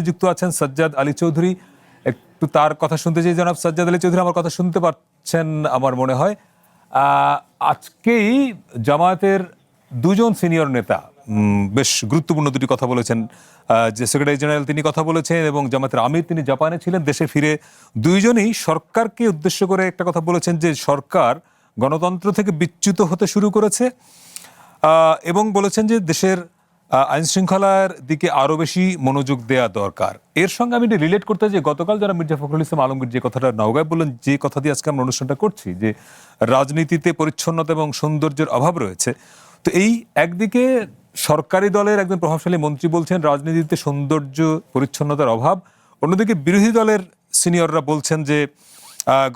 যুক্ত আছেন সাজ্জাদ আলী চৌধুরী, একটু তার কথা শুনতে চাই। জনাব সাজ্জাদ আলী চৌধুরী আমার কথা শুনতে পাচ্ছেন আমার মনে হয়। আজকেই জামায়াতের দুজন সিনিয়র নেতা বেশ গুরুত্বপূর্ণ দুটি কথা বলেছেন। যে সেক্রেটারি জেনারেল তিনি কথা বলেছেন এবং জামায়াতের আমির তিনি জাপানে ছিলেন, দেশে ফিরে দুইজনই সরকারকে উদ্দেশ্য করে একটা কথা বলেছেন যে সরকার গণতন্ত্র থেকে বিচ্যুত হতে শুরু করেছে এবং বলেছেন যে দেশের আইন শৃঙ্খলার দিকে আরো বেশি মনোযোগ দেওয়া দরকার। এর সঙ্গে আমি রিলেট করতে যে গতকাল যারা মির্জা ফখরুল ইসলাম আলমগীর যে কথাটা নওগাঁয় বললেন, যে কথা দিয়ে আজকে আমরা অনুষ্ঠানটা করছি, যে রাজনীতিতে পরিচ্ছন্নতা এবং সৌন্দর্যের অভাব রয়েছে। তো এই একদিকে সরকারি দলের একজন প্রভাবশালী মন্ত্রী বলছেন রাজনীতিতে সৌন্দর্য পরিচ্ছন্নতার অভাব, অন্যদিকে বিরোধী দলের সিনিয়ররা বলছেন যে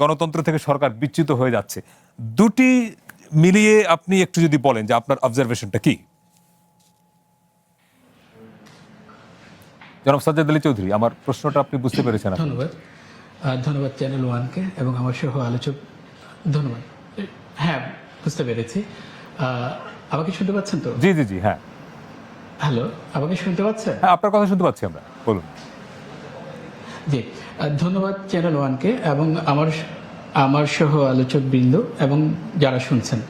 গণতন্ত্র থেকে সরকার বিচ্যুত হয়ে যাচ্ছে। দুটি মিলিয়ে আপনি একটু যদি বলেন যে আপনার অবজারভেশনটা কি? জনাব সাজ্জাদ আলী চৌধুরী, আমার প্রশ্নটা আপনি বুঝতে পেরেছেন? ধন্যবাদ চ্যানেল ওয়ানকে এবং আমার সহ আলোচক ধন্যবাদ। হ্যাঁ, বুঝতে পেরেছি। আমাকে শুনতে পাচ্ছেন তো? জি জি জি, হ্যাঁ। হ্যালো, আমাকে শুনতে পাচ্ছেন? হ্যাঁ, আপনার কথা শুনতে পাচ্ছি আমরা, বলুন। জি, ধন্যবাদ চ্যানেল ওয়ানকে এবং আমার সহ আলোচক বৃন্দ এবং যারা শুনছেন,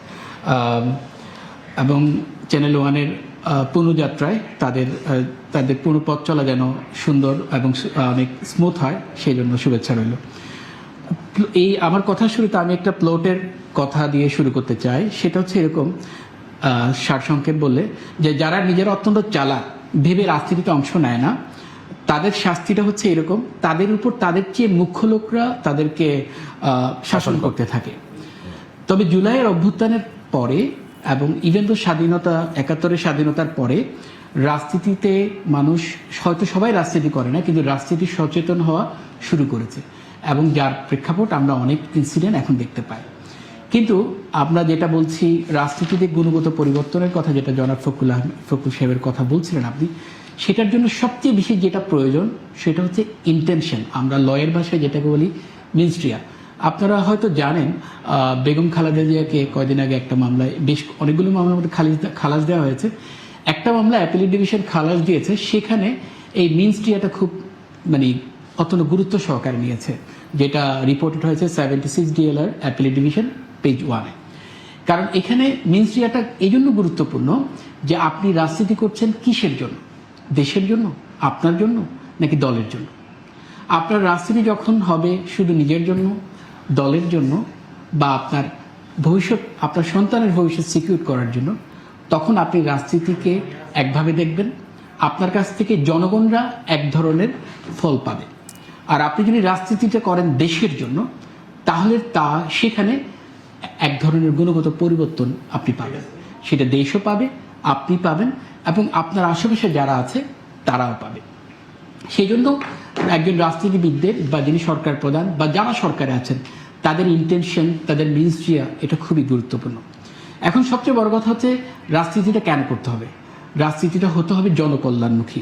এবং চ্যানেল ওয়ানের পুনঃযাত্রায় তাদের পুরো পথ চলা যেন সুন্দর এবং অনেক স্মুথ হয়, সেই জন্য শুভেচ্ছা রইল। এই আমার কথা শুরুতে আমি একটা প্লটের কথা দিয়ে শুরু করতে চাই। সেটা হচ্ছে এরকম, সারসংক্ষেপ বললে, যে যারা নিজেরা অত্যন্ত চালাক ভেবে রাজনীতিতে অংশ নেয় না, তাদের শাস্তিটা হচ্ছে এরকম, তাদের উপর তাদের চেয়ে মুখ্য লোকরা তাদেরকে শাসন করতে থাকে। তবে জুলাইয়ের অভ্যুত্থানের পরে এবং ইভেন তো স্বাধীনতা ৭১-এর স্বাধীনতার পরে রাজনীতিতে মানুষ, হয়তো সবাই রাজনীতি করে না, কিন্তু রাজনীতি সচেতন হওয়া শুরু করেছে এবং যার প্রেক্ষাপট আমরা অনেক ইনসিডেন্ট এখন দেখতে পাই। কিন্তু আমরা যেটা বলছি রাজনীতিতে গুণগত পরিবর্তনের কথা, যেটা জনাব ফখরুল সাহেবের কথা বলছিলেন আপনি, সেটার জন্য সবচেয়ে বেশি যেটা প্রয়োজন সেটা হচ্ছে ইন্টেনশন। আমরা লয়ের ভাষায় যেটাকে বলি মিনস্ট্রিয়া। আপনারা হয়তো জানেন বেগম খালেদা জিয়াকে কয়দিন আগে একটা মামলায়, বেশ অনেকগুলো মামলার মধ্যে খালাস দেওয়া হয়েছে। একটা মামলা অ্যাপিলেট ডিভিশন খালাস দিয়েছে, সেখানে এই মিনস্ট্রিয়াটা খুব অত্যন্ত গুরুত্ব সহকারে নিয়েছে, যেটা রিপোর্টেড হয়েছে 76 DLR অ্যাপিলেট ডিভিশন পেজ 1-এ। কারণ এখানে মিনস্ট্রিয়াটা এই জন্য গুরুত্বপূর্ণ যে আপনি রাজনীতি করছেন কিসের জন্য? দেশের জন্য, আপনার জন্য, নাকি দলের জন্য? আপনার রাজনীতি যখন হবে শুধু নিজের জন্য, দলের জন্য, বা আপনার ভবিষ্যৎ, আপনার সন্তানের ভবিষ্যৎ সিকিউর করার জন্য, তখন আপনি রাজনীতিকে একভাবে দেখবেন, আপনার কাছ থেকে জনগণরা এক ধরনের ফল পাবে। আর আপনি যদি রাজনীতিটা করেন দেশের জন্য, তাহলে সেখানে এক ধরনের গুণগত পরিবর্তন আপনি পাবেন। সেটা দেশও পাবে, আপনি পাবেন, এবং আপনার আশেপাশে যারা আছে তারাও পাবে। সেই জন্য একজন রাজনীতিবিদদের বা যিনি সরকার প্রধান বা যারা সরকারে আছেন, তাদের ইন্টেনশন, তাদের মিনস্ট্রিয়া, এটা খুবই গুরুত্বপূর্ণ। এখন সবচেয়ে বড় কথা হচ্ছে রাজনীতিটা কেন করতে হবে? রাজনীতিটা হতে হবে জনকল্যাণমুখী,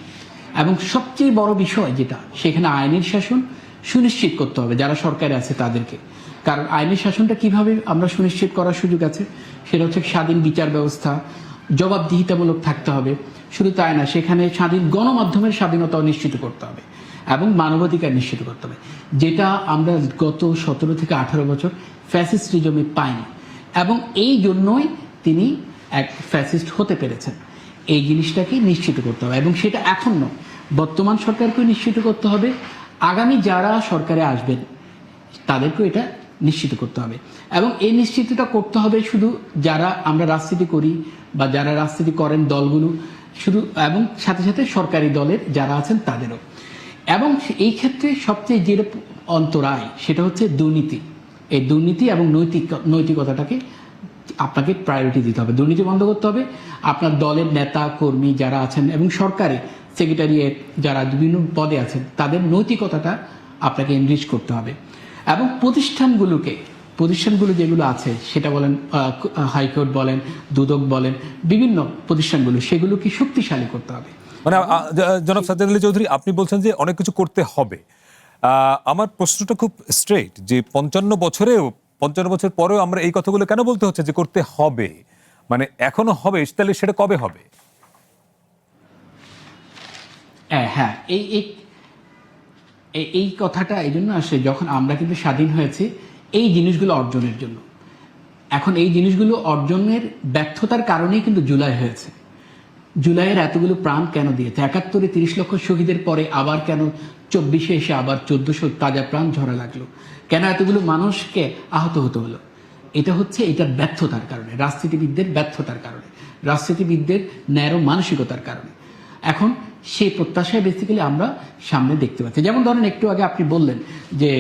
এবং সবচেয়ে বড় বিষয় যেটা, সেখানে আইনের শাসন সুনিশ্চিত করতে হবে যারা সরকারে আছে তাদেরকে। কারণ আইনের শাসনটা কিভাবে আমরা সুনিশ্চিত করার সুযোগ আছে, সেটা হচ্ছে স্বাধীন বিচার ব্যবস্থা, জবাবদিহিতামূলক থাকতে হবে। শুধু তাই না, সেখানে স্বাধীন গণমাধ্যমের স্বাধীনতাও নিশ্চিত করতে হবে এবং মানবাধিকার নিশ্চিত করতে হবে, যেটা আমরা গত 17 থেকে 18 বছর ফ্যাসিস্ট রিজমে পাইনি। এবং এই জন্যই তিনি এক ফ্যাসিস্ট হতে পেরেছেন। এই জিনিসটাকে নিশ্চিত করতে হবে, এবং সেটা এখন নয়, বর্তমান সরকারকেও নিশ্চিত করতে হবে, আগামী যারা সরকারে আসবেন তাদেরকেও এটা নিশ্চিত করতে হবে। এবং এই নিশ্চিতটা করতে হবে শুধু যারা আমরা রাজনীতি করি বা যারা রাজনীতি করেন দলগুলো, শুধু, এবং সাথে সাথে সরকারি দলের যারা আছেন তাদেরও। এবং এই ক্ষেত্রে সবচেয়ে যেটা অন্তরায়, সেটা হচ্ছে দুর্নীতি। এই দুর্নীতি এবং নৈতিকতাটাকে আপনাকে প্রায়োরিটি দিতে হবে। দুর্নীতি বন্ধ করতে হবে। আপনার দলের নেতা কর্মী যারা আছেন এবং সরকারি সেক্রেটারিয়েট যারা বিভিন্ন পদে আছেন, তাদের নৈতিকতাটা আপনাকে এনরিচ করতে হবে। এবং প্রতিষ্ঠানগুলো যেগুলো আছে, সেটা বলেন হাইকোর্ট বলেন, দুদক বলেন, বিভিন্ন প্রতিষ্ঠানগুলো, সেগুলোকে শক্তিশালী করতে হবে। মানে জনাব সাজ্জাদ আলী চৌধুরী, আপনি বলছেন যে অনেক কিছু করতে হবে। আমার প্রশ্নটা খুব স্ট্রেট, যে 55 বছর পরেও আমরা এই কথাগুলো কেন বলতে হচ্ছে যে করতে হবে? মানে এখনো হবে, তাহলে সেটা কবে হবে? হ্যাঁ, এই কথাটা এই জন্য আসে, যখন আমরা কিন্তু স্বাধীন হয়েছে এই জিনিসগুলো অর্জনের জন্য। এখন এই জিনিসগুলো অর্জনের ব্যর্থতার কারণেই কিন্তু জুলাই হয়েছে। জুলাইয়ের এতগুলো প্রাণ কেন দিয়েছে? 71-এ 30 লক্ষ শহীদের পরে আবার কেন 24-এ এসে আবার 1400 তাজা প্রাণ ঝরা লাগলো? কেন এতগুলো মানুষকে আহত হতে হলো? এটা হচ্ছে এটার ব্যর্থতার কারণে, রাজনীতিবিদদের ব্যর্থতার কারণে, রাজনীতিবিদদের ন্যারো মানসিকতার কারণে। এখন সেই প্রত্যাশায় বেসিক্যালি আমরা সামনে দেখতে পাচ্ছি। যেমন ধরেন একটু আগে আপনি বললেন যে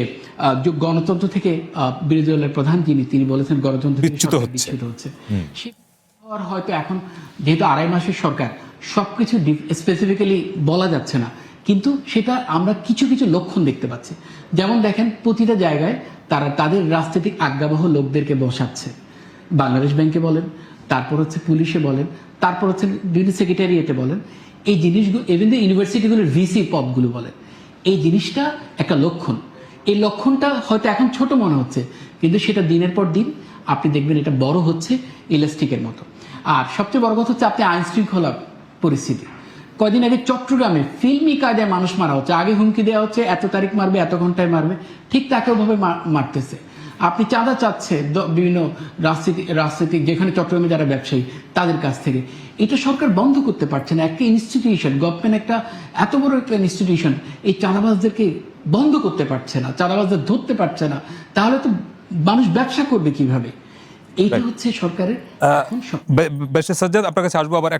গণতন্ত্র থেকে বিরোধী দলের প্রধান তিনি বলেছেন গণতন্ত্র থেকে বিচ্যুত সরকার হচ্ছে। বিচ্যুত হচ্ছে। সে হওয়ার হয়তো এখন যেহেতু 2.5 মাসের সরকার, সবকিছু স্পেসিফিক্যালি বলা যাচ্ছে না, কিন্তু সেটা আমরা কিছু কিছু লক্ষণ দেখতে পাচ্ছি। যেমন দেখেন, প্রতিটা জায়গায় তারা তাদের রাজনৈতিক আজ্ঞাবহ লোকদেরকে বসাচ্ছে। বাংলাদেশ ব্যাংকে বলেন, তারপর হচ্ছে পুলিশে বলেন, তারপর হচ্ছে বিভিন্ন সেক্রেটারিয়েটে বলেন, এই জিনিসগুলো ইভেন ইউনিভার্সিটিগুলোর ভিসি পদগুলো বলেন। এই জিনিসটা একটা লক্ষণ। এই লক্ষণটা হয়তো এখন ছোট মনে হচ্ছে, কিন্তু সেটা দিনের পর দিন আপনি দেখবেন এটা বড় হচ্ছে ইলাস্টিকের মতো। আর সবচেয়ে বড় কথা হচ্ছে আপনি আইন শৃঙ্খলা পরিস্থিতি। কয়দিন আগে চট্টগ্রামে ফিল্মি কায়দায় মানুষ মারা হচ্ছে। আগে হুমকি দেওয়া হচ্ছে এত তারিখ মারবে, এত ঘন্টায় মারবে, ঠিক তাকে ওভাবে মারতেছে। আপনি চাঁদা চাচ্ছে বিভিন্ন রাজনীতিক যেখানে চট্টগ্রামে যারা ব্যবসায়ী তাদের কাছ থেকে। এটা সরকার বন্ধ করতে পারছে না। একটা ইনস্টিটিউশন, গভর্নমেন্ট একটা এত বড় একটা ইনস্টিটিউশন এই চাঁদাবাজদেরকে বন্ধ করতে পারছে না, চাঁদাবাজদের ধরতে পারছে না, তাহলে তো মানুষ ব্যবসা করবে কিভাবে? এইটা হচ্ছে সরকারের এখন বেশ সাজ্জাদ, আপনার কাছে আসবো আবার।